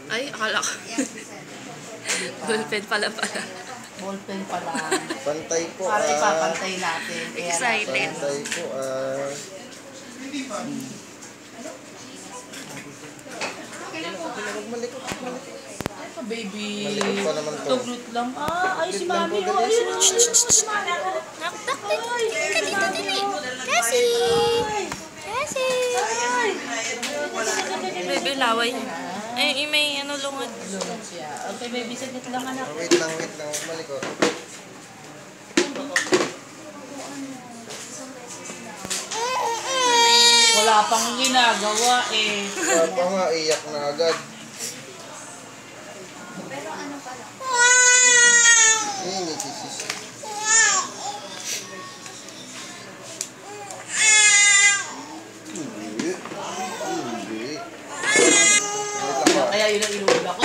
Ay, akala ko. Ballpen pala. Ballpen pala. Pantay po. Para ipapantay natin. Excited. Pantay po. Magmalikot. Ay pa, baby. Malikot pa naman to. Tuglot lang. Ay si mami. Ayun. Naktak din. Ka dito din eh. Cassie. Baby, laway. Eh, may ano lungat. Lungat siya. Okay, baby, saglit lang anak. Wait lang. Malikot. Wala pang ginagawa eh. Wala pa nga, iyak na agad. Pero ano pala? Sisis. Hindi. Kaya yun ang inuula ko.